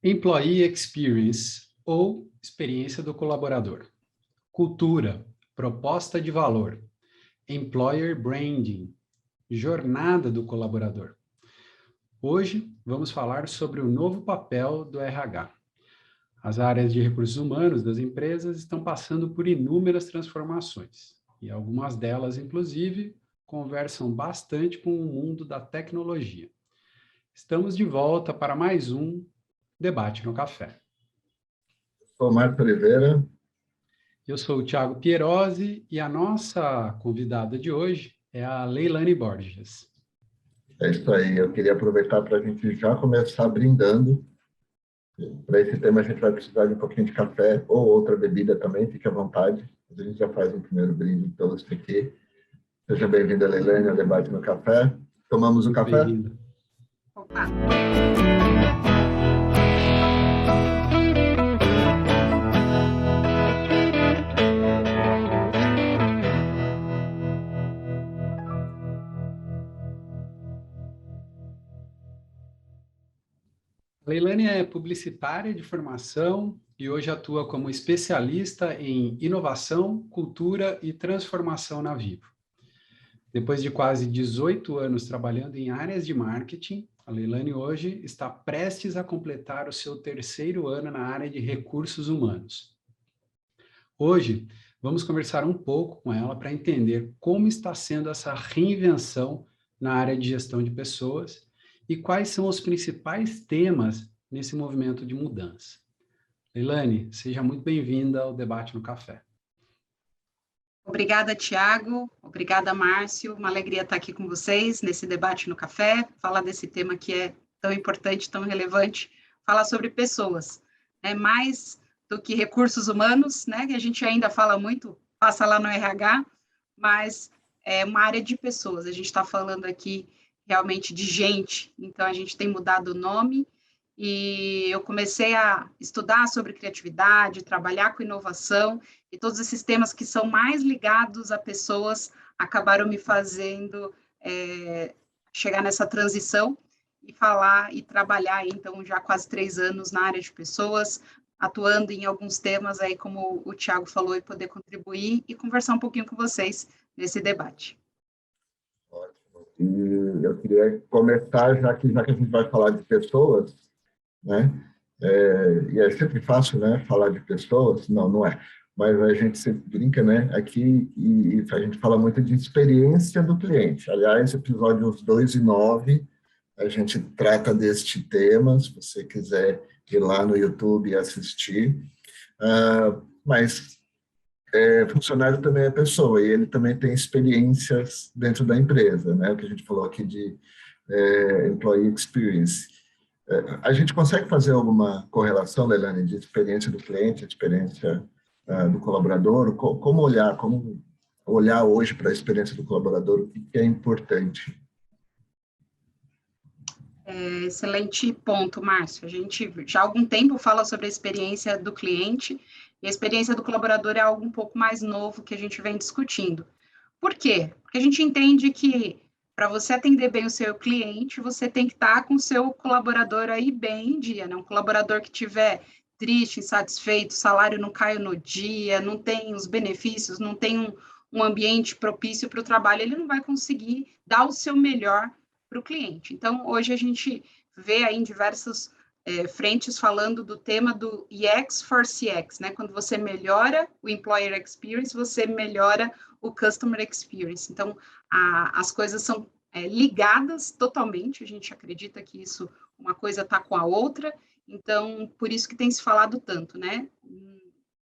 Employee Experience, ou experiência do colaborador. Cultura, proposta de valor. Employer Branding, jornada do colaborador. Hoje, vamos falar sobre o novo papel do RH. As áreas de recursos humanos das empresas estão passando por inúmeras transformações, e algumas delas, inclusive, conversam bastante com o mundo da tecnologia. Estamos de volta para mais um Debate no Café. Sou Marco Oliveira. Eu sou o Thiago Pierosi e a nossa convidada de hoje é a Leilane Borges. É isso aí, eu queria aproveitar para a gente já começar brindando. Para esse tema a gente vai precisar de um pouquinho de café ou outra bebida também, fique à vontade. A gente já faz um primeiro brinde todos aqui. Seja bem-vinda, Leilane, ao Debate no Café. Tomamos o café? Bem-vinda. Opa! Leilane é publicitária de formação e hoje atua como especialista em inovação, cultura e transformação na Vivo. Depois de quase 18 anos trabalhando em áreas de marketing, a Leilane hoje está prestes a completar o seu terceiro ano na área de recursos humanos. Hoje, vamos conversar um pouco com ela para entender como está sendo essa reinvenção na área de gestão de pessoas e quais são os principais temas nesse movimento de mudança. Leilane, seja muito bem-vinda ao Debate no Café. Obrigada, Thiago. Obrigada, Márcio. Uma alegria estar aqui com vocês nesse Debate no Café, falar desse tema que é tão importante, tão relevante, falar sobre pessoas. É mais do que recursos humanos, né, que a gente ainda fala muito, passa lá no RH, mas é uma área de pessoas. A gente está falando aqui realmente de gente, então a gente tem mudado o nome e eu comecei a estudar sobre criatividade, trabalhar com inovação e todos esses temas que são mais ligados a pessoas acabaram me fazendo chegar nessa transição e falar e trabalhar, então, já há quase 3 anos na área de pessoas, atuando em alguns temas aí, como o Thiago falou, e poder contribuir e conversar um pouquinho com vocês nesse debate. Ótimo. E eu queria começar, já que a gente vai falar de pessoas, né? E é sempre fácil, né, falar de pessoas, não é, mas a gente sempre brinca, né, aqui, e a gente fala muito de experiência do cliente. Aliás, episódios 2 e 9, a gente trata deste tema, se você quiser ir lá no YouTube e assistir, mas funcionário também é pessoa, e ele também tem experiências dentro da empresa, né, o que a gente falou aqui de employee experience. A gente consegue fazer alguma correlação, Leilane, de experiência do cliente, experiência do colaborador? Como olhar hoje para a experiência do colaborador? O que é importante? Excelente ponto, Márcio. A gente já há algum tempo fala sobre a experiência do cliente e a experiência do colaborador é algo um pouco mais novo que a gente vem discutindo. Por quê? Porque a gente entende que para você atender bem o seu cliente, você tem que estar com o seu colaborador aí bem em dia, né? Um colaborador que estiver triste, insatisfeito, o salário não caiu no dia, não tem os benefícios, não tem um ambiente propício para o trabalho, ele não vai conseguir dar o seu melhor para o cliente. Então, hoje a gente vê aí em diversas frentes falando do tema do EX for CX, né? Quando você melhora o Employer Experience, você melhora o Customer Experience. Então, as coisas são ligadas totalmente, a gente acredita que isso, uma coisa está com a outra, então, por isso que tem se falado tanto, né?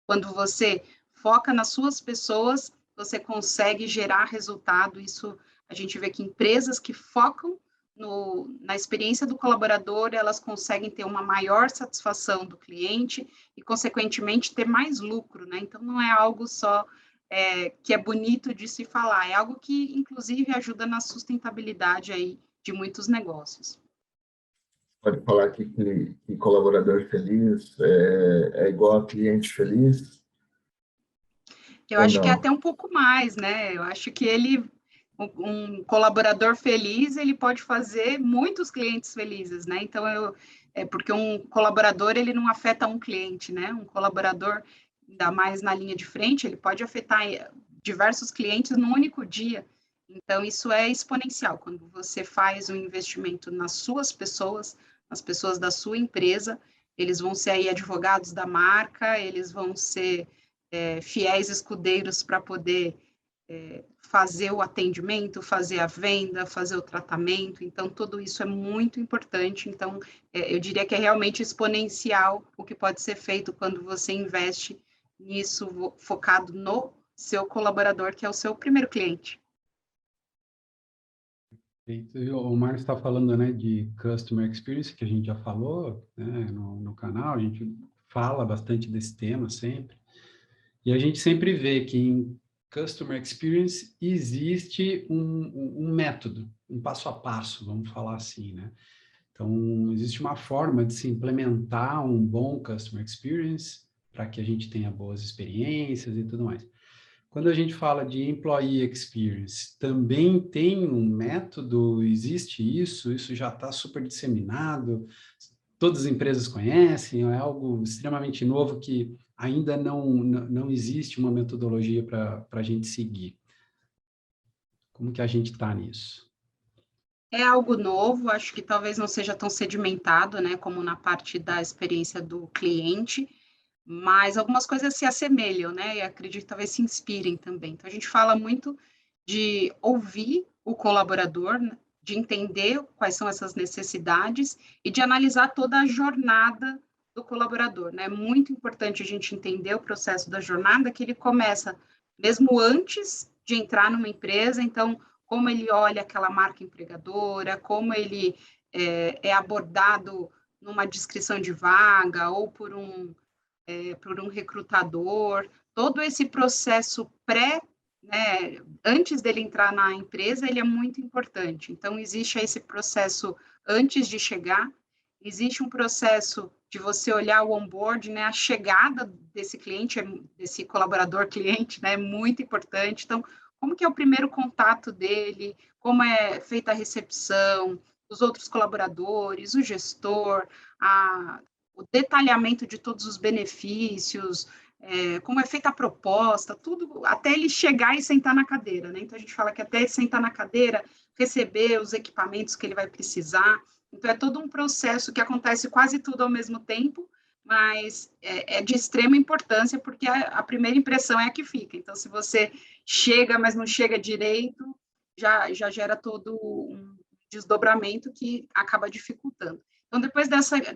Quando você foca nas suas pessoas, você consegue gerar resultado, isso a gente vê que empresas que focam na experiência do colaborador, elas conseguem ter uma maior satisfação do cliente e, consequentemente, ter mais lucro, né? Então, não é algo só que é bonito de se falar, é algo que, inclusive, ajuda na sustentabilidade aí de muitos negócios. Pode falar aqui que colaborador feliz é igual a cliente feliz? Eu acho que é até um pouco mais, né? Eu acho que um colaborador feliz, ele pode fazer muitos clientes felizes, né? Então, porque um colaborador, ele não afeta um cliente, né? Um colaborador, ainda mais na linha de frente, ele pode afetar diversos clientes num único dia. Então, isso é exponencial. Quando você faz um investimento nas suas pessoas, nas pessoas da sua empresa, eles vão ser aí advogados da marca, eles vão ser fiéis escudeiros para poder fazer o atendimento, fazer a venda, fazer o tratamento. Então, tudo isso é muito importante. Então, eu diria que é realmente exponencial o que pode ser feito quando você investe nisso, focado no seu colaborador, que é o seu primeiro cliente. O Marcos está falando, né, de Customer Experience, que a gente já falou, né, no canal, a gente fala bastante desse tema sempre, e a gente sempre vê que em Customer Experience existe um método, um passo a passo, vamos falar assim, né? Então, existe uma forma de se implementar um bom Customer Experience para que a gente tenha boas experiências e tudo mais. Quando a gente fala de Employee Experience, também tem um método, existe isso já está super disseminado, todas as empresas conhecem, é algo extremamente novo que ainda não existe uma metodologia para a gente seguir. Como que a gente está nisso? É algo novo, acho que talvez não seja tão sedimentado, né, como na parte da experiência do cliente, mas algumas coisas se assemelham, né, e acredito que talvez se inspirem também. Então, a gente fala muito de ouvir o colaborador, né, de entender quais são essas necessidades e de analisar toda a jornada do colaborador, né? É muito importante a gente entender o processo da jornada, que ele começa mesmo antes de entrar numa empresa, então, como ele olha aquela marca empregadora, como ele é abordado numa descrição de vaga ou por um recrutador, todo esse processo né, antes dele entrar na empresa, ele é muito importante. Então, existe esse processo antes de chegar, existe um processo de você olhar o onboard, né, a chegada desse cliente, desse colaborador cliente, né, é muito importante. Então, como que é o primeiro contato dele, como é feita a recepção, os outros colaboradores, o gestor, o detalhamento de todos os benefícios, como é feita a proposta, tudo, até ele chegar e sentar na cadeira, né? Então, a gente fala que até ele sentar na cadeira, receber os equipamentos que ele vai precisar. Então, é todo um processo que acontece quase tudo ao mesmo tempo, mas é de extrema importância, porque a primeira impressão é a que fica. Então, se você chega, mas não chega direito, já gera todo um desdobramento que acaba dificultando. Então, depois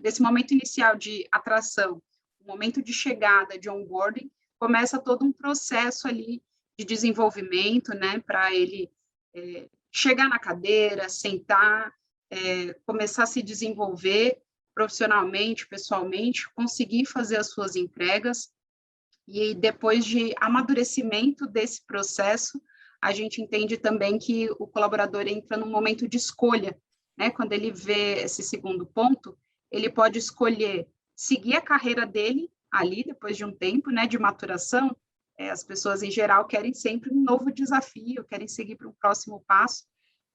desse momento inicial de atração, o momento de chegada, de onboarding, começa todo um processo ali de desenvolvimento, né, para ele chegar na cadeira, sentar, começar a se desenvolver profissionalmente, pessoalmente, conseguir fazer as suas entregas, e depois de amadurecimento desse processo, a gente entende também que o colaborador entra num momento de escolha, né? Quando ele vê esse segundo ponto, ele pode escolher seguir a carreira dele ali, depois de um tempo, né, de maturação. As pessoas, em geral, querem sempre um novo desafio, querem seguir para um próximo passo,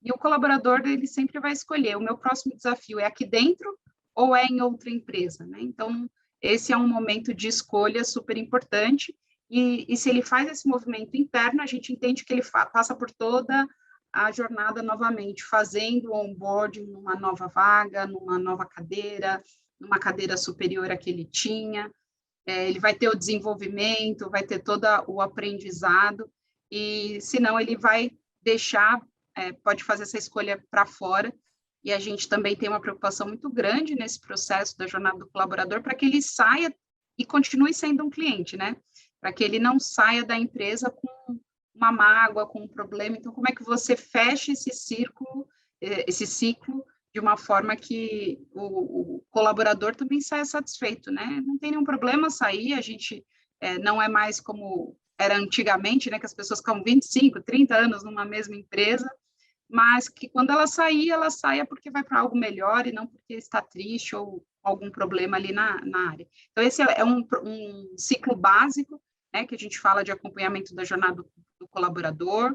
e o colaborador, ele sempre vai escolher, o meu próximo desafio é aqui dentro ou é em outra empresa, né? Então, esse é um momento de escolha super importante, e se ele faz esse movimento interno, a gente entende que ele passa por toda a jornada novamente, fazendo o onboarding numa nova vaga, numa nova cadeira, numa cadeira superior à que ele tinha, ele vai ter o desenvolvimento, vai ter todo o aprendizado, e senão ele vai deixar, pode fazer essa escolha para fora, e a gente também tem uma preocupação muito grande nesse processo da jornada do colaborador para que ele saia e continue sendo um cliente, né? Para que ele não saia da empresa com uma mágoa, com um problema. Então, como é que você fecha esse ciclo de uma forma que o colaborador também saia satisfeito, né? Não tem nenhum problema sair, a gente não é mais como era antigamente, né? Que as pessoas ficam 25, 30 anos numa mesma empresa, mas que quando ela saia porque vai para algo melhor e não porque está triste ou algum problema ali na área. Então, esse é um ciclo básico, né, que a gente fala de acompanhamento da jornada do colaborador.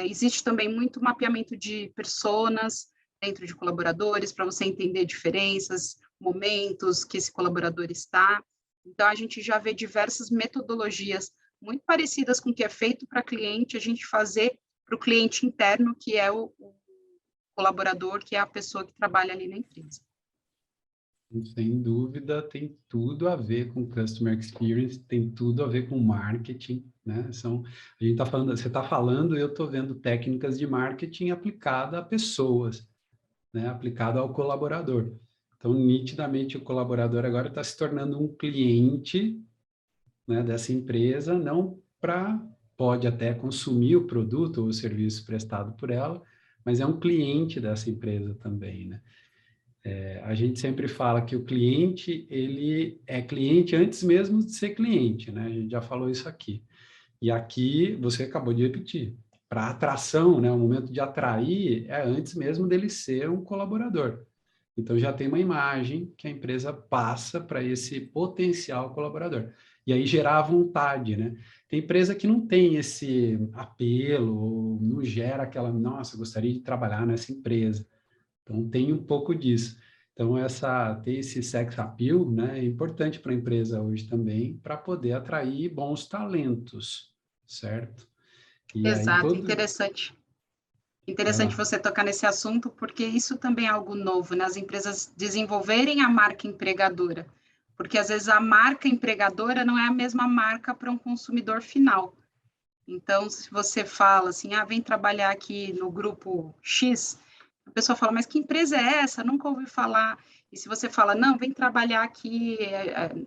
Existe também muito mapeamento de personas, dentro de colaboradores, para você entender diferenças, momentos que esse colaborador está. Então, a gente já vê diversas metodologias muito parecidas com o que é feito para cliente, a gente fazer para o cliente interno, que é o colaborador, que é a pessoa que trabalha ali na empresa. Sem dúvida, tem tudo a ver com Customer Experience, tem tudo a ver com marketing, né? A gente tá falando, você está falando, eu estou vendo técnicas de marketing aplicada a pessoas, né? Aplicada ao colaborador. Então, nitidamente, o colaborador agora está se tornando um cliente, né, dessa empresa, não pode até consumir o produto ou o serviço prestado por ela, mas é um cliente dessa empresa também, né? A gente sempre fala que o cliente, ele é cliente antes mesmo de ser cliente, né? A gente já falou isso aqui. E aqui, você acabou de repetir, para atração, né? O momento de atrair é antes mesmo dele ser um colaborador. Então, já tem uma imagem que a empresa passa para esse potencial colaborador. E aí gerar a vontade, né? Tem empresa que não tem esse apelo, ou não gera aquela, nossa, gostaria de trabalhar nessa empresa. Então, tem um pouco disso. Então, ter esse sex appeal, né, é importante para a empresa hoje também, para poder atrair bons talentos, certo? E aí, Exato, interessante. Vai Interessante lá. você tocar nesse assunto, porque isso também é algo novo, né? As empresas desenvolverem a marca empregadora, porque às vezes a marca empregadora não é a mesma marca para um consumidor final. Então, se você fala assim, vem trabalhar aqui no grupo X, a pessoa fala, mas que empresa é essa? Nunca ouvi falar. E se você fala, não, vem trabalhar aqui,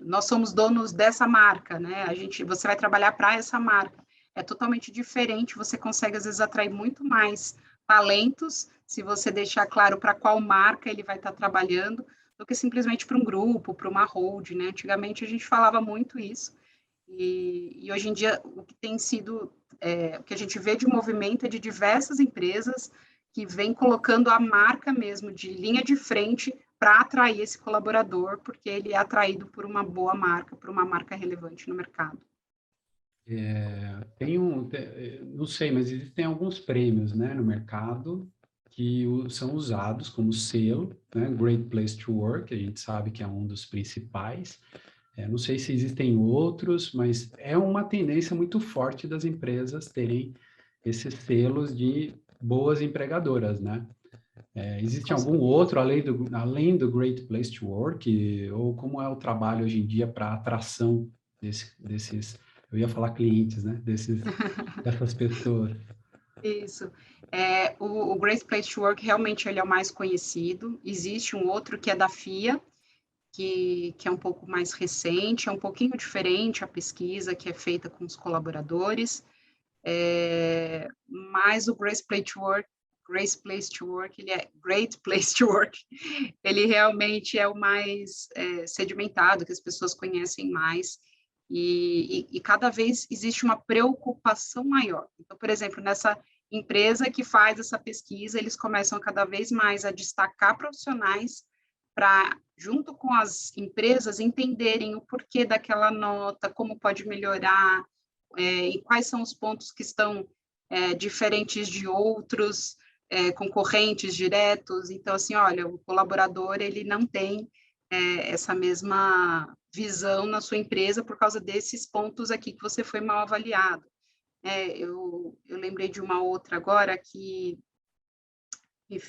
nós somos donos dessa marca, né? Você vai trabalhar para essa marca. É totalmente diferente, você consegue, às vezes, atrair muito mais talentos, se você deixar claro para qual marca ele vai estar trabalhando, do que simplesmente para um grupo, para uma holding, né? Antigamente a gente falava muito isso, e hoje em dia, o que tem sido, o que a gente vê de movimento é de diversas empresas que vêm colocando a marca mesmo de linha de frente para atrair esse colaborador, porque ele é atraído por uma boa marca, por uma marca relevante no mercado. Não sei, mas existem alguns prêmios, né, no mercado que são usados como selo, né? Great Place to Work, a gente sabe que é um dos principais. Não sei se existem outros, mas é uma tendência muito forte das empresas terem esses selos de boas empregadoras, né? Existe algum outro além do Great Place to Work? Ou como é o trabalho hoje em dia para atração desses, eu ia falar clientes, né? Dessas pessoas. Isso. O Great Place to Work realmente ele é o mais conhecido. Existe um outro que é da FIA, que é um pouco mais recente, é um pouquinho diferente a pesquisa que é feita com os colaboradores, mas o Great Place to Work, ele é Great Place to Work, ele realmente é o mais sedimentado, que as pessoas conhecem mais, e cada vez existe uma preocupação maior. Então, por exemplo, nessa empresa que faz essa pesquisa, eles começam cada vez mais a destacar profissionais para, junto com as empresas, entenderem o porquê daquela nota, como pode melhorar, e quais são os pontos que estão diferentes de outros, concorrentes diretos. Então, assim, olha, o colaborador, ele não tem essa mesma visão na sua empresa por causa desses pontos aqui que você foi mal avaliado. Eu lembrei de uma outra agora que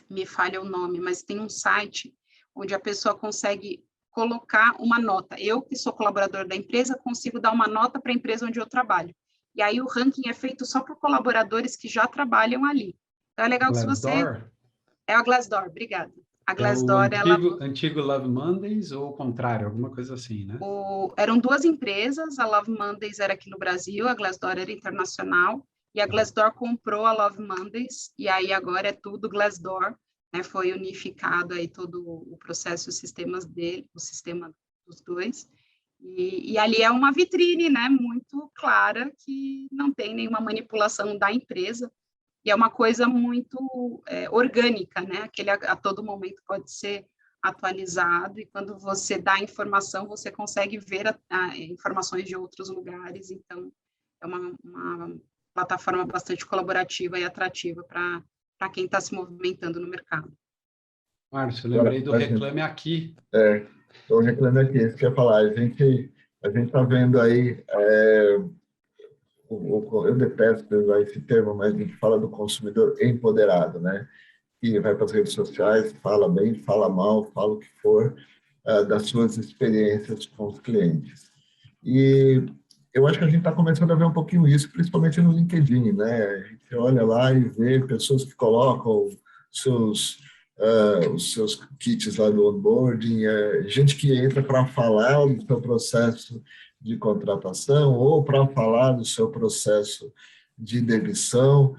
me falha o nome, mas tem um site onde a pessoa consegue colocar uma nota. Eu, que sou colaborador da empresa, consigo dar uma nota para a empresa onde eu trabalho. E aí o ranking é feito só por colaboradores que já trabalham ali. Então é legal que se você... Glassdoor? É a Glassdoor, obrigada. A É o Glassdoor, ela... antigo Love Mondays ou o contrário, alguma coisa assim, né? Eram duas empresas, a Love Mondays era aqui no Brasil, a Glassdoor era internacional, e a Glassdoor comprou a Love Mondays, e aí agora é tudo Glassdoor, né? Foi unificado aí todo o processo, os sistemas dele, o sistema dos dois, e ali é uma vitrine, né? Muito clara, que não tem nenhuma manipulação da empresa, e é uma coisa muito orgânica, né? Aquele a todo momento pode ser atualizado, e quando você dá informação, você consegue ver informações de outros lugares, então é uma plataforma bastante colaborativa e atrativa para quem está se movimentando no mercado. Márcio, eu lembrei do Reclame Aqui. Estou reclamando aqui, isso que eu ia falar. A gente está vendo aí, eu detesto usar esse termo, mas a gente fala do consumidor empoderado, né? Que vai para as redes sociais, fala bem, fala mal, fala o que for, das suas experiências com os clientes. E eu acho que a gente está começando a ver um pouquinho isso, principalmente no LinkedIn, né? A gente olha lá e vê pessoas que colocam os seus kits lá do onboarding, gente que entra para falar do seu processo de contratação ou para falar do seu processo de demissão,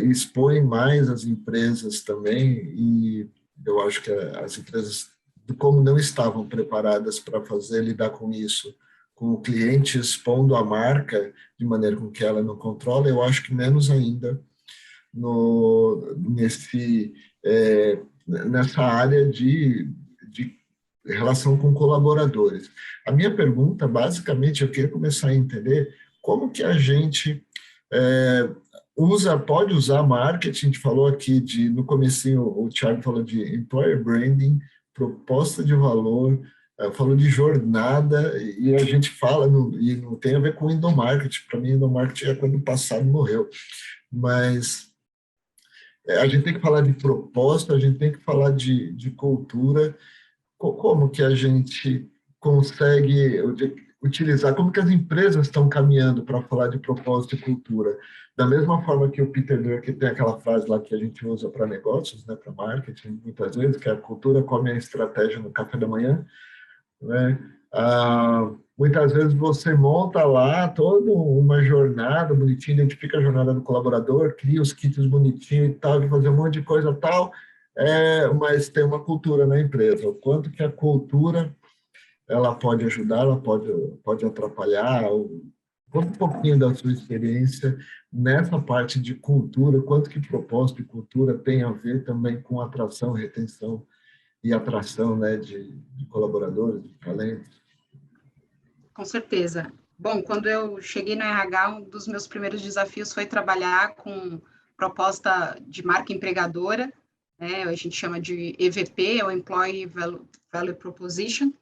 expõe mais as empresas também, e eu acho que as empresas, como não estavam preparadas para lidar com isso, com o cliente expondo a marca de maneira com que ela não controla, eu acho que menos ainda nessa área de relação com colaboradores. A minha pergunta, basicamente, eu queria começar a entender como que a gente pode usar marketing. A gente falou aqui no comecinho, o Thiago falou de employer branding, proposta de valor, falou de jornada, e a gente fala, e não tem a ver com endomarketing. Para mim, endomarketing é quando o passado morreu. Mas a gente tem que falar de propósito, a gente tem que falar de cultura. Como que a gente consegue utilizar, como que as empresas estão caminhando para falar de propósito e cultura? Da mesma forma que o Peter Drucker tem aquela frase lá que a gente usa para negócios, né, para marketing, muitas vezes, que é a cultura come a estratégia no café da manhã, né? Muitas vezes você monta lá toda uma jornada bonitinha, identifica a jornada do colaborador, cria os kits bonitinhos e tal, de fazer um monte de coisa tal, mas tem uma cultura na empresa. O quanto que a cultura ela pode ajudar, ela pode atrapalhar. Conta um pouquinho da sua experiência nessa parte de cultura, quanto que propósito e cultura tem a ver também com atração, retenção e atração, né, de colaboradores, de talentos. Com certeza. Bom, quando eu cheguei no RH, um dos meus primeiros desafios foi trabalhar com proposta de marca empregadora, né? A gente chama de EVP, é o Employee Value Proposition,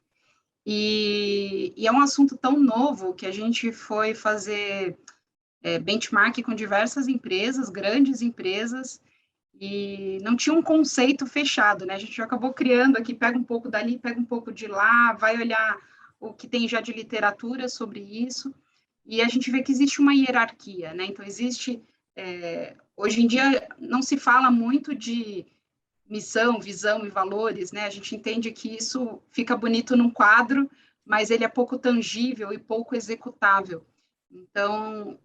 e é um assunto tão novo que a gente foi fazer benchmark com diversas empresas, grandes empresas, e não tinha um conceito fechado, né? A gente acabou criando aqui, pega um pouco dali, pega um pouco de lá, vai olhar o que tem já de literatura sobre isso, e a gente vê que existe uma hierarquia, né? Então, hoje em dia, não se fala muito de missão, visão e valores, né? A gente entende que isso fica bonito num quadro, mas ele é pouco tangível e pouco executável. Então,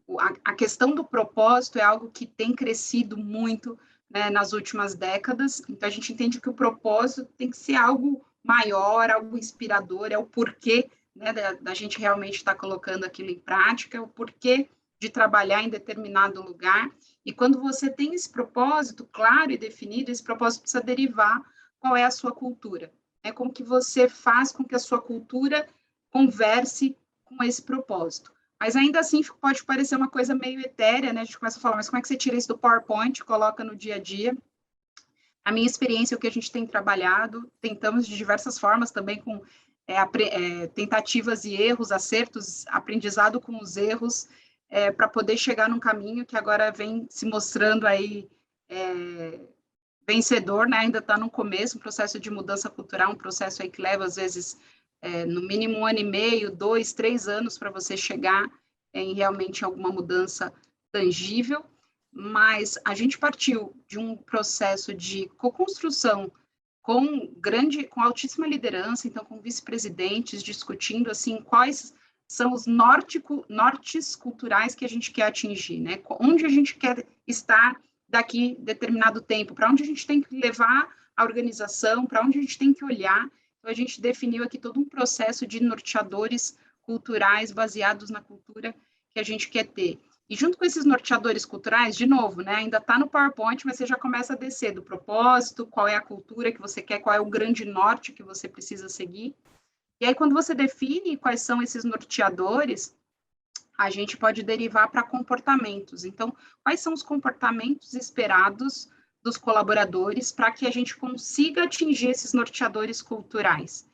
a questão do propósito é algo que tem crescido muito, né, nas últimas décadas. Então, a gente entende que o propósito tem que ser algo maior, algo inspirador, é o porquê, né, da gente realmente estar colocando aquilo em prática, é o porquê de trabalhar em determinado lugar. E quando você tem esse propósito claro e definido, esse propósito precisa derivar qual é a sua cultura. É como que você faz com que a sua cultura converse com esse propósito. Mas ainda assim pode parecer uma coisa meio etérea, né? A gente começa a falar, mas como é que você tira isso do PowerPoint e coloca no dia a dia? A minha experiência, o que a gente tem trabalhado, tentamos de diversas formas também com tentativas e erros, acertos, aprendizado com os erros, para poder chegar num caminho que agora vem se mostrando aí vencedor, né? Ainda está no começo, um processo de mudança cultural, um processo aí que leva, às vezes, no mínimo 1 ano e meio, 2, 3 anos para você chegar em realmente alguma mudança tangível, mas a gente partiu de um processo de co-construção com altíssima liderança, então com vice-presidentes discutindo assim quais são os nortes culturais que a gente quer atingir, né? Onde a gente quer estar daqui determinado tempo, para onde a gente tem que levar a organização, para onde a gente tem que olhar. Então, a gente definiu aqui todo um processo de norteadores culturais baseados na cultura que a gente quer ter. E junto com esses norteadores culturais, de novo, né, ainda está no PowerPoint, mas você já começa a descer do propósito, qual é a cultura que você quer, qual é o grande norte que você precisa seguir. E aí, quando você define quais são esses norteadores, a gente pode derivar para comportamentos. Então, quais são os comportamentos esperados dos colaboradores para que a gente consiga atingir esses norteadores culturais.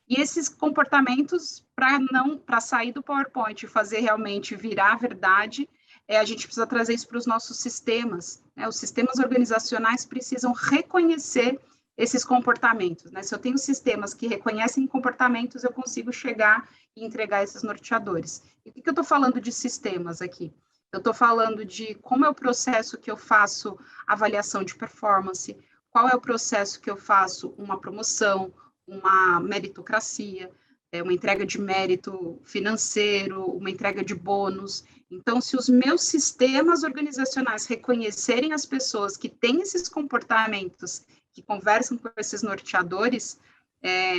E esses comportamentos, para sair do PowerPoint e fazer realmente virar verdade, a gente precisa trazer isso para os nossos sistemas, né? Os sistemas organizacionais precisam reconhecer esses comportamentos, né? Se eu tenho sistemas que reconhecem comportamentos, eu consigo chegar e entregar esses norteadores. E o que eu estou falando de sistemas aqui? Eu estou falando de como é o processo que eu faço avaliação de performance, qual é o processo que eu faço uma promoção, uma meritocracia, uma entrega de mérito financeiro, uma entrega de bônus. Então, se os meus sistemas organizacionais reconhecerem as pessoas que têm esses comportamentos, que conversam com esses norteadores,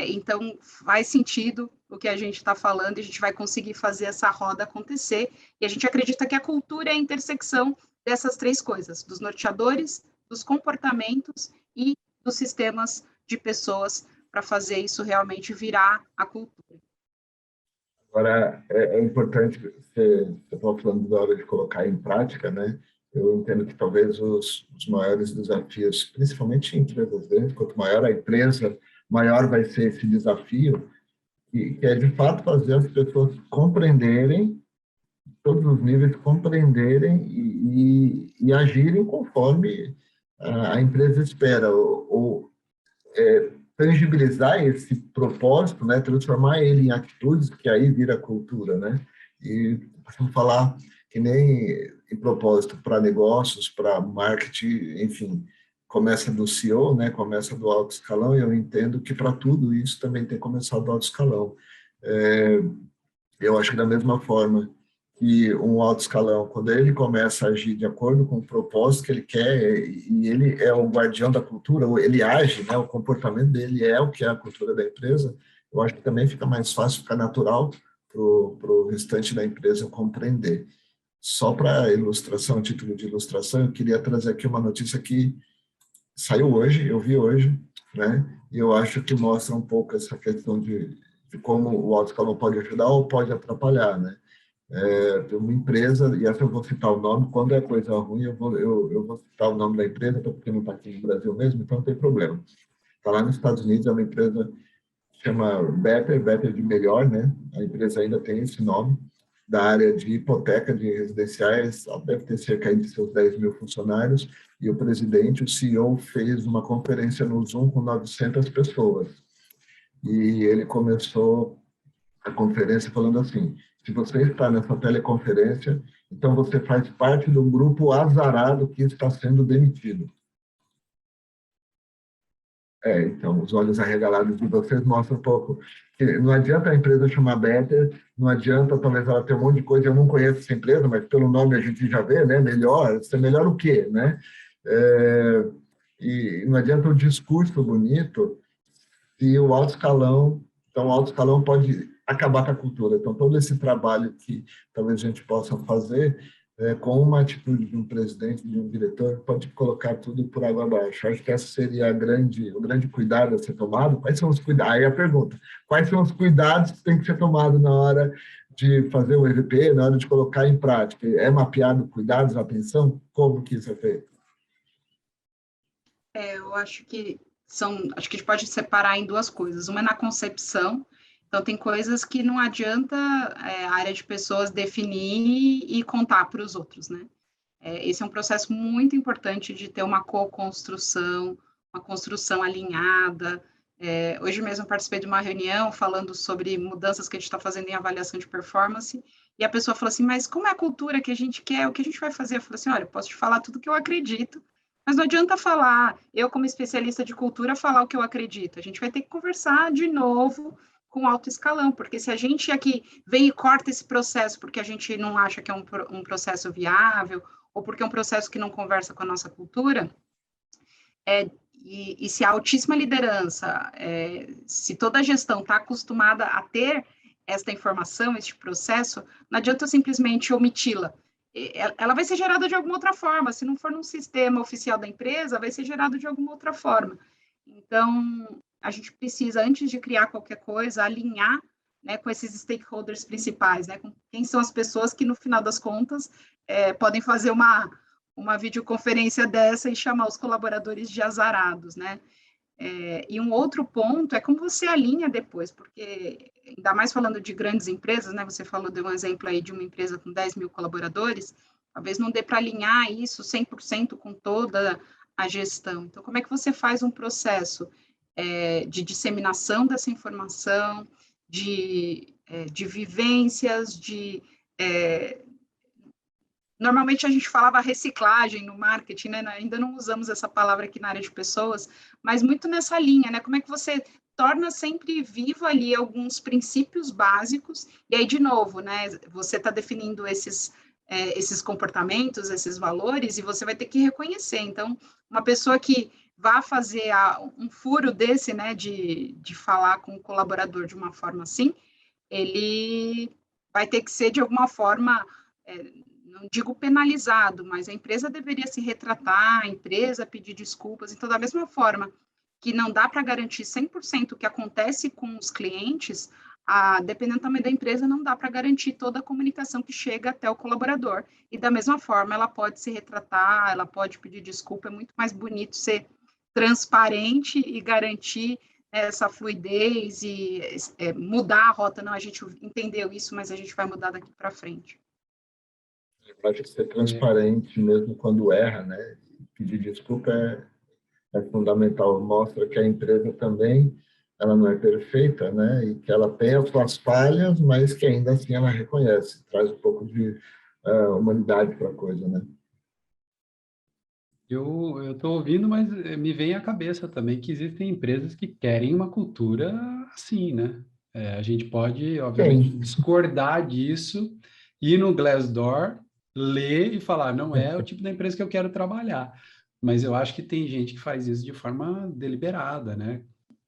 então faz sentido o que a gente está falando, e a gente vai conseguir fazer essa roda acontecer, e a gente acredita que a cultura é a intersecção dessas três coisas, dos norteadores, dos comportamentos e dos sistemas de pessoas, para fazer isso realmente virar a cultura. Agora, é importante, você estava falando da hora de colocar em prática, né? Eu entendo que talvez os maiores desafios, principalmente em empresas grandes, quanto maior a empresa, maior vai ser esse desafio, que é, de fato, fazer as pessoas compreenderem, todos os níveis compreenderem e agirem conforme a empresa espera, ou tangibilizar esse propósito, né, transformar ele em atitudes, que aí vira cultura, né? E vamos falar que nem em propósito para negócios, para marketing, enfim, começa do CEO, né? Começa do alto escalão, e eu entendo que para tudo isso também tem que começar do alto escalão. Eu acho que da mesma forma que um alto escalão, quando ele começa a agir de acordo com o propósito que ele quer, e ele é o guardião da cultura, ou ele age, né, o comportamento dele é o que é a cultura da empresa, eu acho que também fica mais fácil, fica natural para o restante da empresa compreender. Só para ilustração, título de ilustração, eu queria trazer aqui uma notícia que saiu hoje, eu vi hoje, né, e eu acho que mostra um pouco essa questão de como o alto escalão pode ajudar ou pode atrapalhar, né? Uma empresa, e essa eu vou citar o nome, quando é coisa ruim eu vou citar o nome da empresa, porque não está aqui no Brasil mesmo, então não tem problema. Está lá nos Estados Unidos, é uma empresa que chama Better de melhor, né? A empresa ainda tem esse nome, da área de hipoteca de residenciais, ela deve ter cerca de seus 10 mil funcionários, e o presidente, o CEO, fez uma conferência no Zoom com 900 pessoas. E ele começou a conferência falando assim: se você está nessa teleconferência, então você faz parte do grupo azarado que está sendo demitido. Então, os olhos arregalados de vocês mostram um pouco que não adianta a empresa chamar Better, não adianta talvez ela ter um monte de coisa, eu não conheço essa empresa, mas pelo nome a gente já vê, né? Melhor, você melhor o quê, né? E não adianta o discurso bonito se o alto escalão, então o alto escalão pode acabar com a cultura. Então, todo esse trabalho que talvez a gente possa fazer com uma atitude de um presidente, de um diretor, pode colocar tudo por água abaixo. Acho que essa seria o grande cuidado a ser tomado. Quais são os cuidados? Aí a pergunta: quais são os cuidados que tem que ser tomado na hora de fazer o EVP, na hora de colocar em prática? É mapeado cuidados, atenção? Como que isso é feito? Eu acho que acho que a gente pode separar em duas coisas. Uma é na concepção. Então, tem coisas que não adianta a área de pessoas definir e contar para os outros, né? Esse é um processo muito importante de ter uma co-construção, uma construção alinhada. Hoje mesmo eu participei de uma reunião falando sobre mudanças que a gente está fazendo em avaliação de performance, e a pessoa falou assim: mas como é a cultura que a gente quer, o que a gente vai fazer? Eu falei assim: olha, eu posso te falar tudo que eu acredito, mas não adianta falar, eu como especialista de cultura, falar o que eu acredito. A gente vai ter que conversar de novo com alto escalão, porque se a gente aqui vem e corta esse processo porque a gente não acha que é um processo viável, ou porque é um processo que não conversa com a nossa cultura, e se a altíssima liderança, se toda a gestão está acostumada a ter esta informação, este processo, não adianta simplesmente omiti-la. Ela vai ser gerada de alguma outra forma, se não for num sistema oficial da empresa, vai ser gerado de alguma outra forma. Então, a gente precisa, antes de criar qualquer coisa, alinhar, né, com esses stakeholders principais, né, com quem são as pessoas que, no final das contas, podem fazer uma uma videoconferência dessa e chamar os colaboradores de azarados, né? E um outro ponto é como você alinha depois, porque, ainda mais falando de grandes empresas, né? Você falou de um exemplo aí de uma empresa com 10 mil colaboradores, talvez não dê para alinhar isso 100% com toda a gestão. Então, como é que você faz um processo de disseminação dessa informação, de vivências, normalmente a gente falava reciclagem no marketing, né? Ainda não usamos essa palavra aqui na área de pessoas, mas muito nessa linha, né? Como é que você torna sempre vivo ali alguns princípios básicos, e aí, de novo, né? Você está definindo esses comportamentos, esses valores, e você vai ter que reconhecer. Então, uma pessoa que vá fazer um furo desse, né? De falar com o colaborador de uma forma assim, ele vai ter que ser, de alguma forma, não digo penalizado, mas a empresa deveria se retratar, a empresa pedir desculpas. Então, da mesma forma que não dá para garantir 100% o que acontece com os clientes, dependendo também da empresa, não dá para garantir toda a comunicação que chega até o colaborador. E da mesma forma, ela pode se retratar, ela pode pedir desculpa, é muito mais bonito ser transparente e garantir essa fluidez e mudar a rota. Não, a gente entendeu isso, mas a gente vai mudar daqui para frente. Eu acho que ser transparente mesmo quando erra, né? Pedir desculpa é fundamental. Mostra que a empresa também ela não é perfeita, né? E que ela tem as suas falhas, mas que ainda assim ela reconhece. Traz um pouco de humanidade para a coisa, né? Eu estou ouvindo, mas me vem à cabeça também que existem empresas que querem uma cultura assim, né? A gente pode, obviamente, Sim. discordar disso, ir no Glassdoor, ler e falar, não é o tipo da empresa que eu quero trabalhar. Mas eu acho que tem gente que faz isso de forma deliberada, né?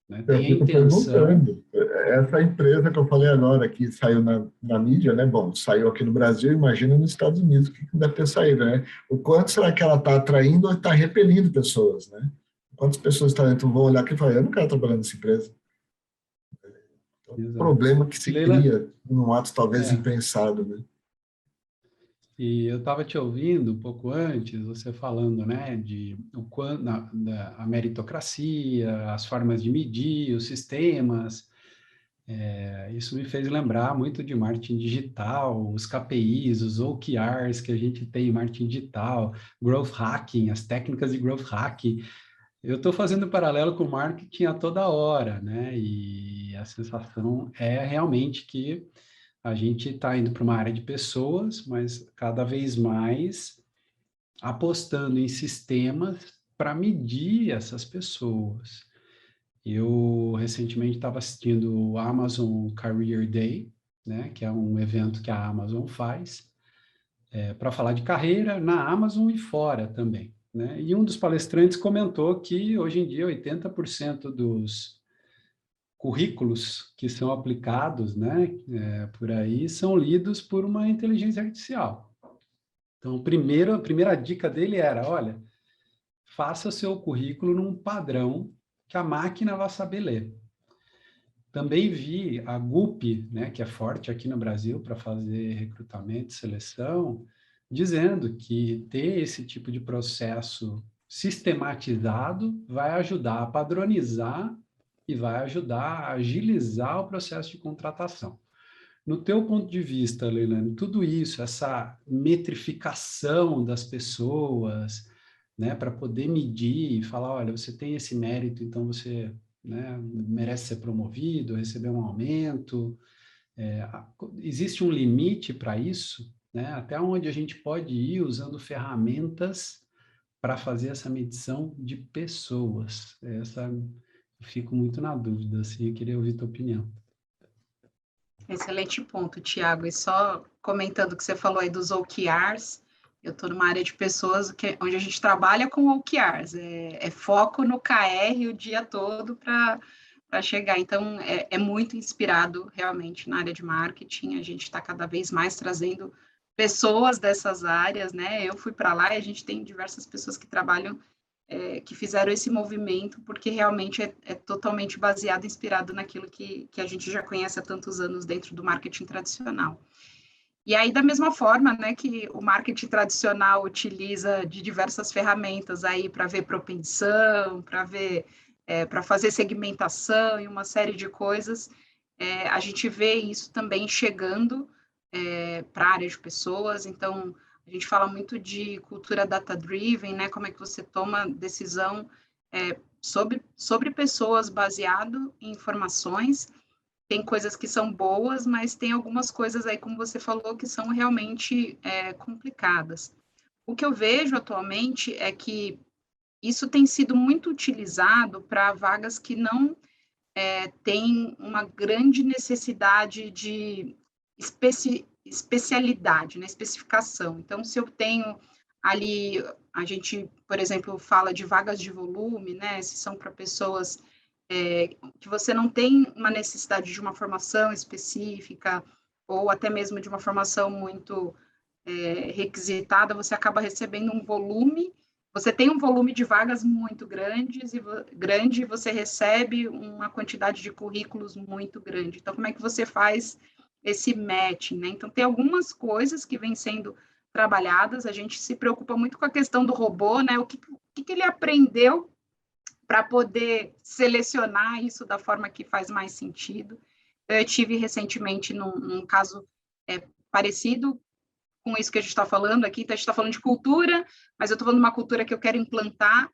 Eu Tem a fico intenção. perguntando, essa empresa que eu falei agora, que saiu na mídia, né? Bom, saiu aqui no Brasil, imagina nos Estados Unidos, o que deve ter saído, né? O quanto será que ela está atraindo ou está repelindo pessoas, né? Quantas pessoas talentos vão olhar aqui e falar, eu não quero trabalhar nessa empresa. Então, um Exato. problema que se Leila, cria num ato talvez é, impensado, né? e eu estava te ouvindo um pouco antes, você falando, né, de a meritocracia, as formas de medir, os sistemas. Isso me fez lembrar muito de marketing digital, os KPIs, os OKRs que a gente tem em marketing digital, growth hacking, as técnicas de growth hacking. Eu estou fazendo paralelo com o marketing a toda hora, né? E a sensação é realmente que a gente está indo para uma área de pessoas, mas cada vez mais apostando em sistemas para medir essas pessoas. Eu recentemente estava assistindo o Amazon Career Day, né, que é um evento que a Amazon faz, para falar de carreira na Amazon e fora também. Né? E um dos palestrantes comentou que hoje em dia 80% dos currículos que são aplicados, né, por aí são lidos por uma inteligência artificial. Então, a primeira dica dele era, olha, faça seu currículo num padrão que a máquina vai saber ler. Também vi a GUP, né, que é forte aqui no Brasil para fazer recrutamento e seleção, dizendo que ter esse tipo de processo sistematizado vai ajudar a padronizar e vai ajudar a agilizar o processo de contratação. No teu ponto de vista, Leilane, tudo isso, essa metrificação das pessoas, né, para poder medir e falar, olha, você tem esse mérito, então você, né, merece ser promovido, receber um aumento. Existe um limite para isso, né? Até onde a gente pode ir usando ferramentas para fazer essa medição de pessoas. Eu fico muito na dúvida, assim, eu queria ouvir tua opinião. Excelente ponto, Tiago. E só comentando o que você falou aí dos OKRs, eu estou numa área de pessoas onde a gente trabalha com OKRs, foco no KR o dia todo para chegar. Então, é muito inspirado realmente na área de marketing, a gente está cada vez mais trazendo pessoas dessas áreas, né? Eu fui para lá e a gente tem diversas pessoas que trabalham que fizeram esse movimento, porque realmente é totalmente baseado, inspirado naquilo que a gente já conhece há tantos anos dentro do marketing tradicional. E aí, da mesma forma, né, que o marketing tradicional utiliza de diversas ferramentas aí para ver propensão, para ver, para fazer segmentação e uma série de coisas, a gente vê isso também chegando para a área de pessoas. Então, a gente fala muito de cultura data-driven, né, como é que você toma decisão sobre pessoas baseado em informações. Tem coisas que são boas, mas tem algumas coisas aí, como você falou, que são realmente complicadas. O que eu vejo atualmente é que isso tem sido muito utilizado para vagas que não têm uma grande necessidade de especialidade, né, especificação. Então, se eu tenho ali, a gente, por exemplo, fala de vagas de volume, né, se são para pessoas que você não tem uma necessidade de uma formação específica, ou até mesmo de uma formação muito requisitada, você acaba recebendo um volume, você tem um volume de vagas muito grande, e você recebe uma quantidade de currículos muito grande. Então, como é que você faz esse matching, né? Então, tem algumas coisas que vêm sendo trabalhadas, a gente se preocupa muito com a questão do robô, né? O que ele aprendeu para poder selecionar isso da forma que faz mais sentido. Eu tive recentemente num caso parecido com isso que a gente está falando aqui. Então, a gente está falando de cultura, mas eu estou falando de uma cultura que eu quero implantar,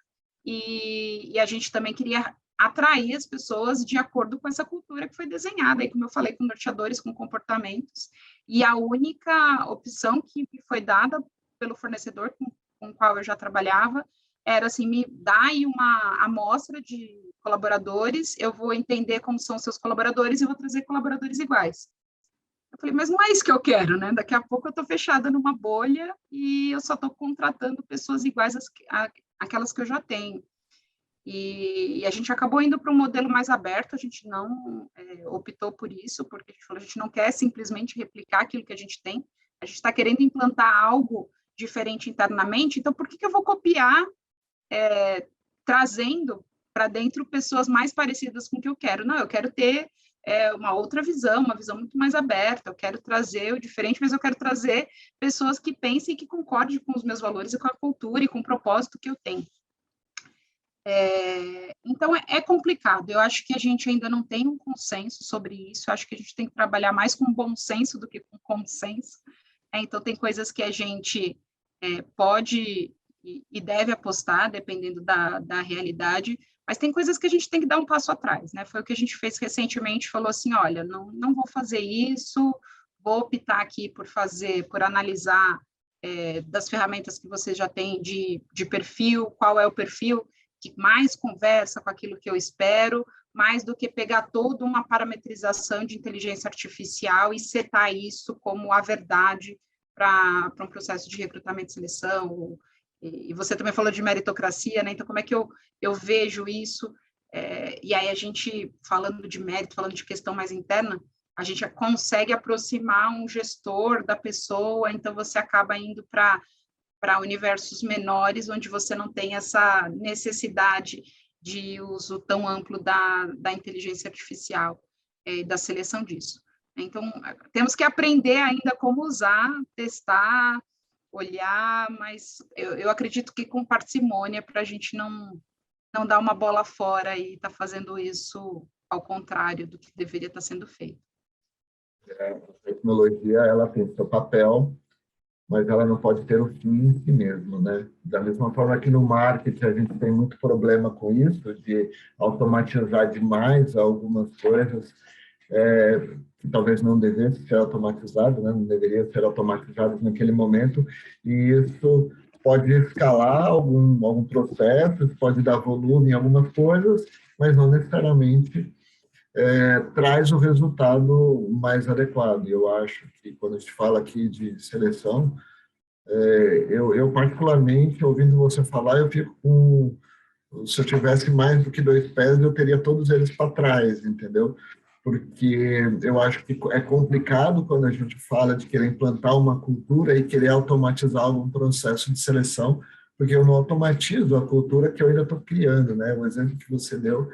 e a gente também queria atrair as pessoas de acordo com essa cultura que foi desenhada, aí, como eu falei, com norteadores, com comportamentos, e a única opção que foi dada pelo fornecedor com o qual eu já trabalhava era assim, me dá aí uma amostra de colaboradores, eu vou entender como são seus colaboradores e vou trazer colaboradores iguais. Eu falei, mas não é isso que eu quero, né? Daqui a pouco eu estou fechada numa bolha e eu só estou contratando pessoas iguais àquelas que eu já tenho. E a gente acabou indo para um modelo mais aberto, a gente não optou por isso, porque a gente falou, a gente não quer simplesmente replicar aquilo que a gente tem, a gente está querendo implantar algo diferente internamente, então por que eu vou copiar trazendo para dentro pessoas mais parecidas com o que eu quero? Não, eu quero ter uma outra visão, uma visão muito mais aberta, eu quero trazer o diferente, mas eu quero trazer pessoas que pensem e que concordem com os meus valores e com a cultura e com o propósito que eu tenho. Então, é complicado. Eu acho que a gente ainda não tem um consenso sobre isso, eu acho que a gente tem que trabalhar mais com bom senso do que com consenso. Então, tem coisas que a gente pode e deve apostar, dependendo da realidade, mas tem coisas que a gente tem que dar um passo atrás, né? Foi o que a gente fez recentemente, falou assim, olha, não vou fazer isso, vou optar aqui por analisar das ferramentas que você já tem de perfil, qual é o perfil que mais conversa com aquilo que eu espero, mais do que pegar toda uma parametrização de inteligência artificial e setar isso como a verdade para um processo de recrutamento e seleção. E você também falou de meritocracia, né? Então, como é que eu vejo isso? E aí a gente, falando de mérito, falando de questão mais interna, a gente consegue aproximar um gestor da pessoa, então você acaba indo para universos menores, onde você não tem essa necessidade de uso tão amplo da inteligência artificial e da seleção disso. Então, temos que aprender ainda como usar, testar, olhar, mas eu acredito que com parcimônia, para a gente não dar uma bola fora e estar fazendo isso ao contrário do que deveria estar sendo feito. A tecnologia, ela tem seu papel, mas ela não pode ter o fim em si mesmo, né? Da mesma forma que no marketing a gente tem muito problema com isso, de automatizar demais algumas coisas, que talvez não devesse ser automatizado, né? Não deveria ser automatizado naquele momento, e isso pode escalar algum processo, pode dar volume em algumas coisas, mas não necessariamente traz o resultado mais adequado. Eu acho que quando a gente fala aqui de seleção, eu particularmente, ouvindo você falar, eu fico com... Se eu tivesse mais do que 2 pés, eu teria todos eles para trás, entendeu? Porque eu acho que é complicado quando a gente fala de querer implantar uma cultura e querer automatizar algum processo de seleção, porque eu não automatizo a cultura que eu ainda estou criando, né? O exemplo que você deu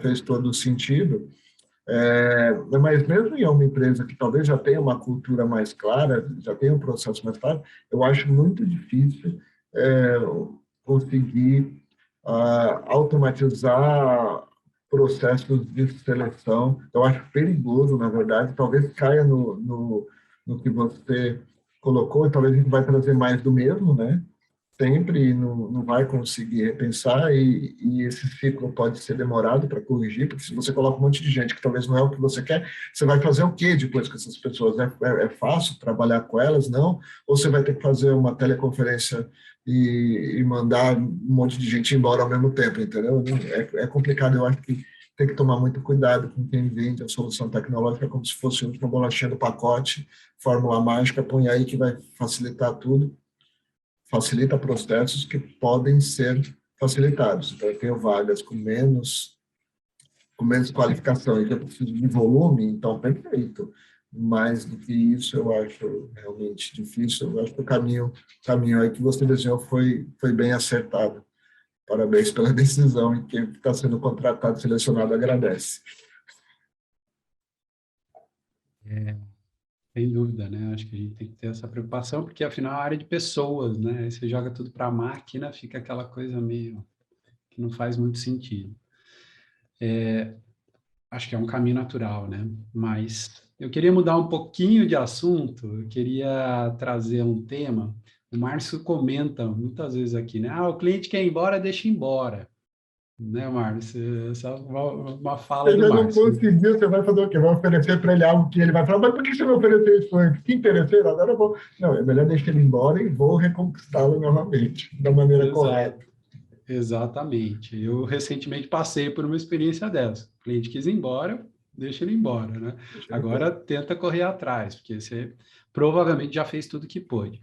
fez todo o sentido. Mas mesmo em uma empresa que talvez já tenha uma cultura mais clara, já tenha um processo mais claro, eu acho muito difícil é, conseguir automatizar processos de seleção. Eu acho perigoso, na verdade, talvez caia no que você colocou, e talvez a gente vai trazer mais do mesmo, né? Sempre não vai conseguir repensar e esse ciclo pode ser demorado para corrigir, porque se você coloca um monte de gente que talvez não é o que você quer, você vai fazer o quê depois com essas pessoas? É fácil trabalhar com elas? Não? Ou você vai ter que fazer uma teleconferência e mandar um monte de gente embora ao mesmo tempo, entendeu? É complicado, eu acho que tem que tomar muito cuidado com quem vende a solução tecnológica como se fosse uma bolachinha do pacote, fórmula mágica, põe aí que vai facilitar tudo, facilita processos que podem ser facilitados. Então, eu tenho vagas com menos qualificação e que eu preciso de volume, então, perfeito. Mais do que isso, eu acho realmente difícil. Eu acho que o caminho aí que você desenhou foi bem acertado. Parabéns pela decisão e quem está sendo contratado, selecionado, agradece. Sem dúvida, né? Acho que a gente tem que ter essa preocupação, porque afinal é a área de pessoas, né? Aí você joga tudo para a máquina, fica aquela coisa meio que não faz muito sentido. Acho que é um caminho natural, né? Mas eu queria mudar um pouquinho de assunto, eu queria trazer um tema. O Márcio comenta muitas vezes aqui, né? O cliente quer ir embora, deixa ir embora. Né, Márcio? Essa é uma fala Você do já não Márcio. conseguiu, você vai fazer o quê? Vai oferecer para ele algo que ele vai falar, mas por que você não ofereceu isso antes? Que interesseiro, agora eu vou. Não, é melhor deixar ele embora e vou reconquistá-lo novamente, da maneira correta. Exato. Exatamente. Eu recentemente passei por uma experiência dessa. O cliente quis ir embora, deixa ele embora, né? Deixa ele Agora embora. tenta correr atrás, porque você provavelmente já fez tudo que pôde.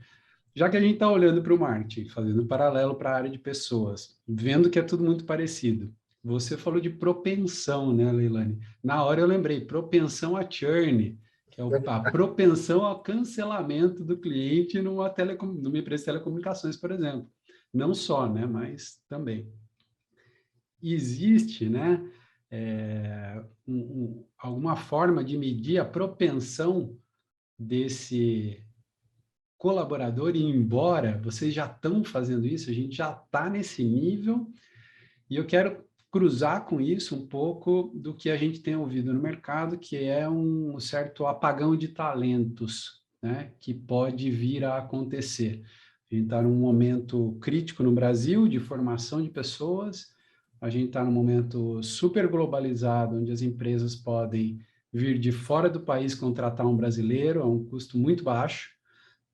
Já que a gente está olhando para o marketing, fazendo um paralelo para a área de pessoas, vendo que é tudo muito parecido. Você falou de propensão, né, Leilani? Na hora eu lembrei, propensão a churn, que é a propensão ao cancelamento do cliente numa empresa de telecomunicações, por exemplo. Não só, né, mas também. Existe, né, alguma forma de medir a propensão desse colaborador ir embora? Vocês já estão fazendo isso, a gente já está nesse nível, e eu quero cruzar com isso um pouco do que a gente tem ouvido no mercado, que é um certo apagão de talentos, né, que pode vir a acontecer. A gente está num momento crítico no Brasil de formação de pessoas, a gente está num momento super globalizado, onde as empresas podem vir de fora do país contratar um brasileiro a um custo muito baixo,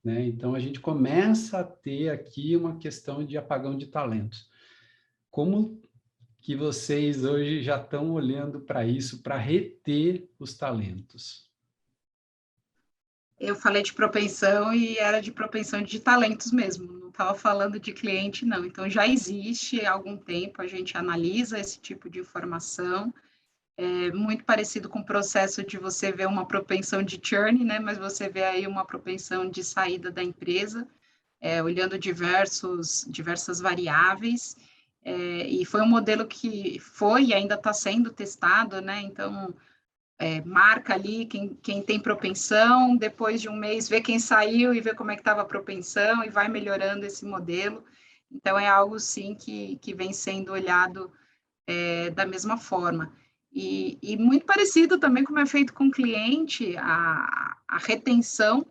né? Então, a gente começa a ter aqui uma questão de apagão de talentos. Como que vocês hoje já estão olhando para isso, para reter os talentos? Eu falei de propensão e era de propensão de talentos mesmo, não estava falando de cliente, não. Então, já existe há algum tempo, a gente analisa esse tipo de informação, é muito parecido com o processo de você ver uma propensão de churn, né? Mas você vê aí uma propensão de saída da empresa, olhando diversas variáveis, e foi um modelo que foi e ainda está sendo testado, né? Então, marca ali quem tem propensão, depois de um mês vê quem saiu e vê como é que estava a propensão e vai melhorando esse modelo. Então, é algo, sim, que vem sendo olhado da mesma forma. E muito parecido também como é feito com o cliente, a retenção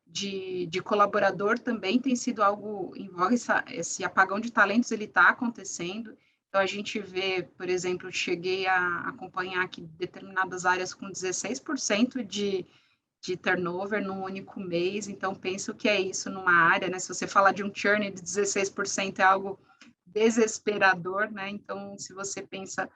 de colaborador também tem sido algo em voga, esse apagão de talentos ele está acontecendo. Então, a gente vê, por exemplo, cheguei a acompanhar aqui determinadas áreas com 16% de turnover num único mês, então penso que é isso numa área, né? Se você falar de um churn de 16% é algo desesperador, né? Então, se você pensa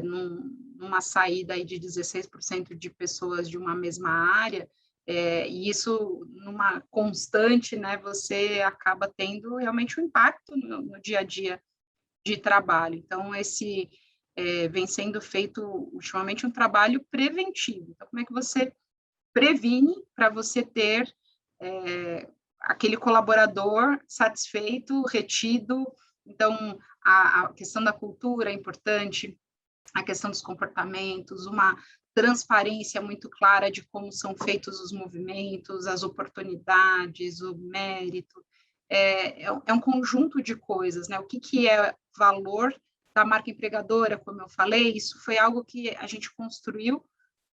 numa saída aí de 16% de pessoas de uma mesma área, e isso numa constante, né? Você acaba tendo realmente um impacto no dia a dia de trabalho. Então, esse vem sendo feito ultimamente um trabalho preventivo. Então, como é que você previne para você ter aquele colaborador satisfeito, retido? Então, a questão da cultura é importante, a questão dos comportamentos, uma transparência muito clara de como são feitos os movimentos, as oportunidades, o mérito. É um conjunto de coisas, né? O que é valor da marca empregadora, como eu falei, isso foi algo que a gente construiu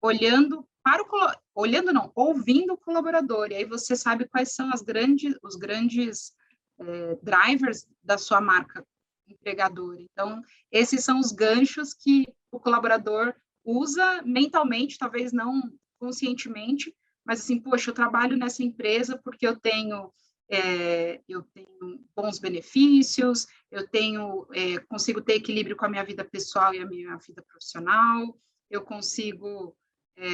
olhando para ouvindo o colaborador, e aí você sabe quais são os grandes drivers da sua marca empregadora. Então, esses são os ganchos que o colaborador usa mentalmente, talvez não conscientemente, mas assim, poxa, eu trabalho nessa empresa porque eu tenho bons benefícios, consigo ter equilíbrio com a minha vida pessoal e a minha vida profissional, eu consigo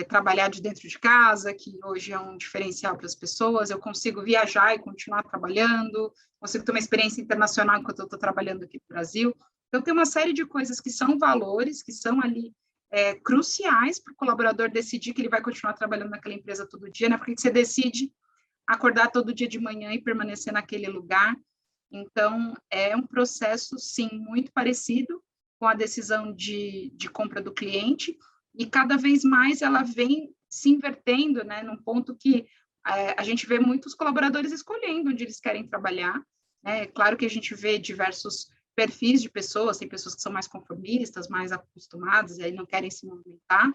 trabalhar de dentro de casa, que hoje é um diferencial para as pessoas, eu consigo viajar e continuar trabalhando, consigo ter uma experiência internacional enquanto eu estou trabalhando aqui no Brasil. Então, tem uma série de coisas que são valores, que são ali cruciais para o colaborador decidir que ele vai continuar trabalhando naquela empresa todo dia, né? Porque você decide acordar todo dia de manhã e permanecer naquele lugar. Então, é um processo, sim, muito parecido com a decisão de compra do cliente, e cada vez mais ela vem se invertendo, né, num ponto que a gente vê muitos colaboradores escolhendo onde eles querem trabalhar, né? É claro que a gente vê diversos perfis de pessoas, tem pessoas que são mais conformistas, mais acostumadas, e aí não querem se movimentar,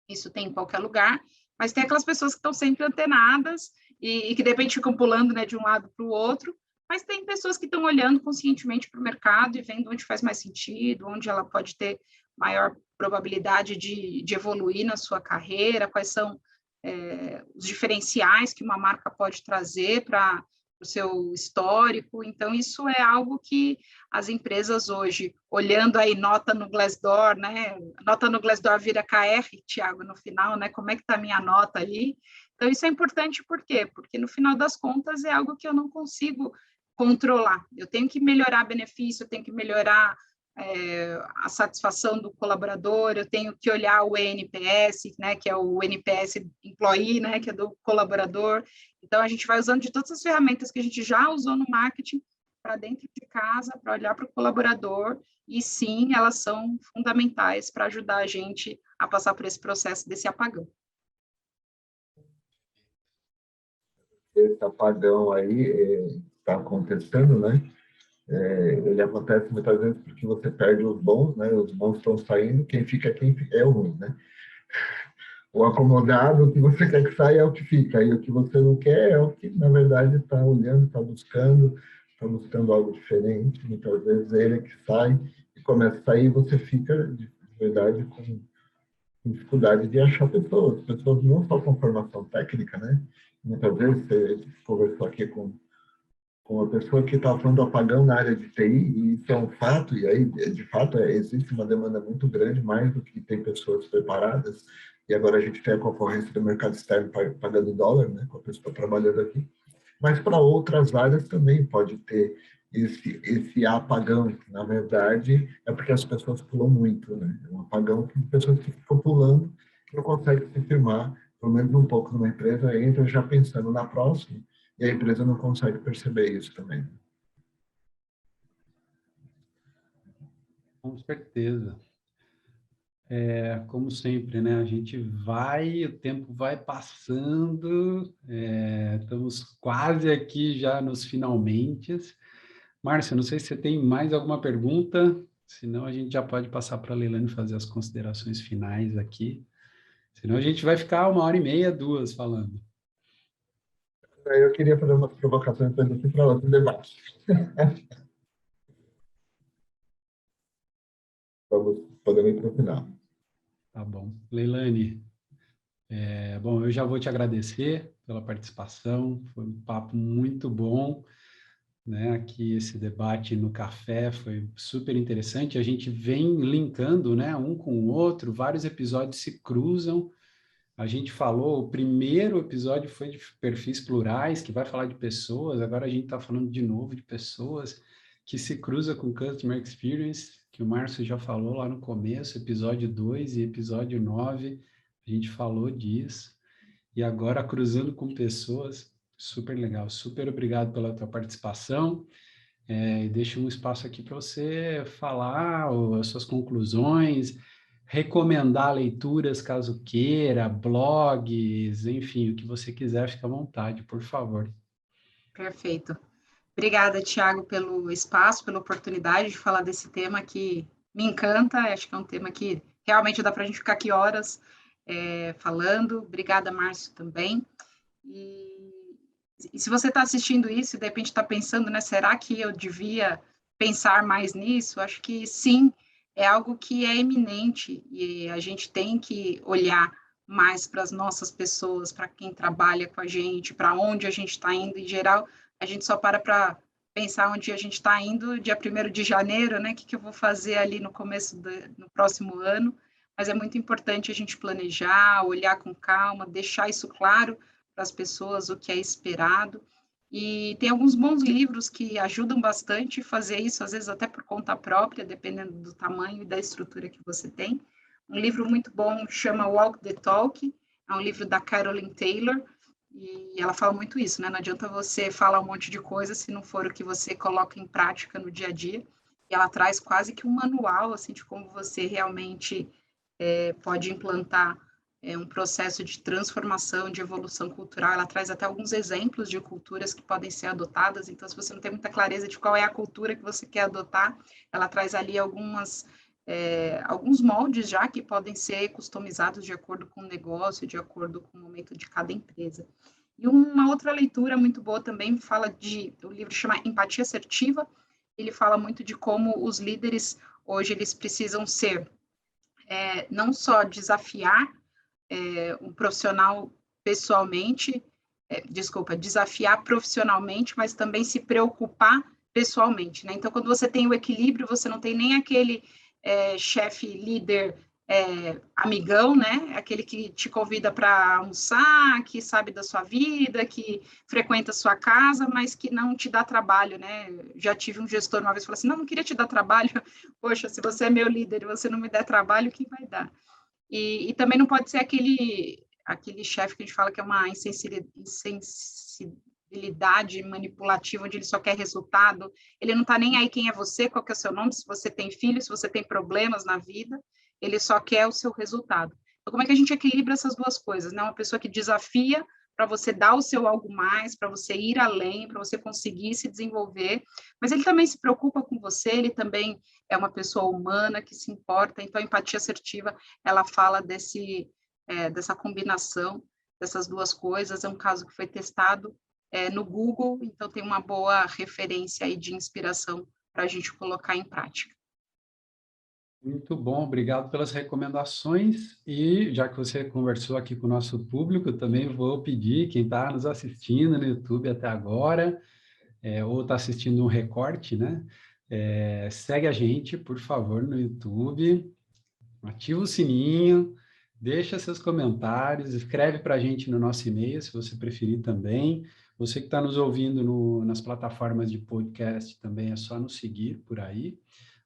isso tem em qualquer lugar, mas tem aquelas pessoas que estão sempre antenadas e que de repente ficam pulando, né, de um lado para o outro, mas tem pessoas que estão olhando conscientemente para o mercado e vendo onde faz mais sentido, onde ela pode ter maior probabilidade de evoluir na sua carreira, quais são os diferenciais que uma marca pode trazer para o seu histórico. Então, isso é algo que as empresas hoje, olhando aí nota no Glassdoor, né? Nota no Glassdoor vira KR, Thiago, no final, né? Como é que está a minha nota ali? Então, isso é importante por quê? Porque, no final das contas, é algo que eu não consigo controlar. Eu tenho que melhorar benefício, eu tenho que melhorar a satisfação do colaborador, eu tenho que olhar o NPS, né, que é o NPS Employee, né, que é do colaborador. Então, a gente vai usando de todas as ferramentas que a gente já usou no marketing para dentro de casa, para olhar para o colaborador, e sim, elas são fundamentais para ajudar a gente a passar por esse processo desse apagão. Esse apagão aí está acontecendo, né? Ele acontece muitas vezes porque você perde os bons, né? Os bons estão saindo, quem fica é o ruim, né? O acomodado, o que você quer que saia é o que fica, e o que você não quer é o que, na verdade, está olhando, está buscando algo diferente. Muitas vezes ele é que sai e começa a sair, e você fica, de verdade, com dificuldade de achar pessoas não só com formação técnica, né? Muitas vezes você conversou aqui com uma pessoa que estava falando do apagão na área de TI, e isso é um fato, e aí, de fato, existe uma demanda muito grande, mais do que tem pessoas preparadas, e agora a gente tem a concorrência do mercado externo pagando dólar, né, com a pessoa trabalhando aqui, mas para outras áreas também pode ter esse apagão, que, na verdade, é porque as pessoas pulam muito, né, é um apagão que pessoas que ficam pulando, que não conseguem se firmar, pelo menos um pouco numa empresa, entra já pensando na próxima, e a empresa não consegue perceber isso também. Com certeza. Como sempre, né? A gente vai, o tempo vai passando, estamos quase aqui já nos finalmente. Márcia, não sei se você tem mais alguma pergunta, senão a gente já pode passar para a Leilane fazer as considerações finais aqui. Senão a gente vai ficar 1h30, 2 falando. Eu queria fazer umas provocações para você para outro debate. Podemos ir para o final. Tá bom. Leilane, bom, eu já vou te agradecer pela participação, foi um papo muito bom, né? Aqui esse debate no café foi super interessante, a gente vem linkando, né, um com o outro, vários episódios se cruzam. A gente falou, o primeiro episódio foi de perfis plurais, que vai falar de pessoas, agora a gente está falando de novo de pessoas que se cruza com Customer Experience, que o Márcio já falou lá no começo, episódio 2 e episódio 9, a gente falou disso. E agora cruzando com pessoas, super legal, super obrigado pela tua participação. Deixo um espaço aqui para você falar as suas conclusões, recomendar leituras caso queira, blogs, enfim, o que você quiser, fica à vontade, por favor. Perfeito. Obrigada, Tiago, pelo espaço, pela oportunidade de falar desse tema que me encanta. Acho que é um tema que realmente dá para a gente ficar aqui horas falando. Obrigada, Márcio, também. E se você está assistindo isso e de repente está pensando, né, será que eu devia pensar mais nisso? Acho que sim, é algo que é eminente e a gente tem que olhar mais para as nossas pessoas, para quem trabalha com a gente, para onde a gente está indo. Em geral, a gente só para pensar onde a gente está indo dia 1º de janeiro, né? O que eu vou fazer ali no no próximo ano. Mas é muito importante a gente planejar, olhar com calma, deixar isso claro para as pessoas o que é esperado. E tem alguns bons livros que ajudam bastante a fazer isso, às vezes até por conta própria, dependendo do tamanho e da estrutura que você tem. Um livro muito bom chama Walk the Talk, é um livro da Carolyn Taylor, e ela fala muito isso, né? Não adianta você falar um monte de coisa se não for o que você coloca em prática no dia a dia. E ela traz quase que um manual, assim, de como você realmente pode implantar um processo de transformação, de evolução cultural. Ela traz até alguns exemplos de culturas que podem ser adotadas. Então, se você não tem muita clareza de qual é a cultura que você quer adotar, ela traz ali alguns moldes já que podem ser customizados de acordo com o negócio, de acordo com o momento de cada empresa. E uma outra leitura muito boa também fala o livro chama Empatia Assertiva. Ele fala muito de como os líderes hoje eles precisam ser não só desafiar um profissional pessoalmente, desafiar profissionalmente, mas também se preocupar pessoalmente, né? Então, quando você tem o equilíbrio, você não tem nem aquele chefe líder amigão, né? Aquele que te convida para almoçar, que sabe da sua vida, que frequenta a sua casa, mas que não te dá trabalho, né? Já tive um gestor uma vez que falou assim, não queria te dar trabalho, poxa, se você é meu líder e você não me der trabalho, quem vai dar? E também não pode ser aquele chefe que a gente fala que é uma insensibilidade manipulativa, onde ele só quer resultado, ele não está nem aí quem é você, qual que é o seu nome, se você tem filho, se você tem problemas na vida, ele só quer o seu resultado. Então, como é que a gente equilibra essas duas coisas, né? Uma pessoa que desafia para você dar o seu algo mais, para você ir além, para você conseguir se desenvolver, mas ele também se preocupa com você, ele também é uma pessoa humana que se importa, então a empatia assertiva, ela fala dessa combinação dessas duas coisas, é um caso que foi testado no Google, então tem uma boa referência aí de inspiração para a gente colocar em prática. Muito bom, obrigado pelas recomendações. E já que você conversou aqui com o nosso público, também vou pedir, quem está nos assistindo no YouTube até agora, ou está assistindo um recorte, né? Segue a gente, por favor, no YouTube, ativa o sininho, deixa seus comentários, escreve para a gente no nosso e-mail, se você preferir também. Você que está nos ouvindo nas plataformas de podcast também é só nos seguir por aí.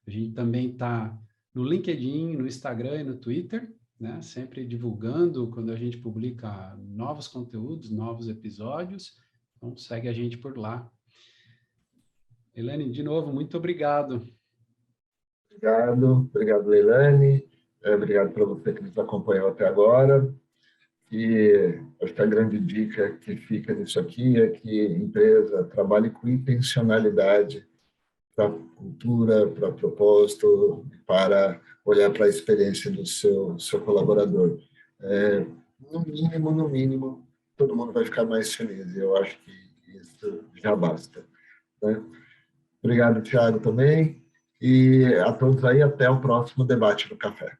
A gente também está no LinkedIn, no Instagram e no Twitter, né? Sempre divulgando quando a gente publica novos conteúdos, novos episódios. Então, segue a gente por lá. Leilane, de novo, muito obrigado. Obrigado, Leilane. Obrigado para você que nos acompanhou até agora. E acho que a grande dica que fica nisso aqui é que a empresa trabalhe com intencionalidade para a cultura, para propósito, para olhar para a experiência do seu colaborador. No mínimo, todo mundo vai ficar mais feliz. E eu acho que isso já basta, né? Obrigado, Thiago, também. E a todos aí, até o próximo debate no café.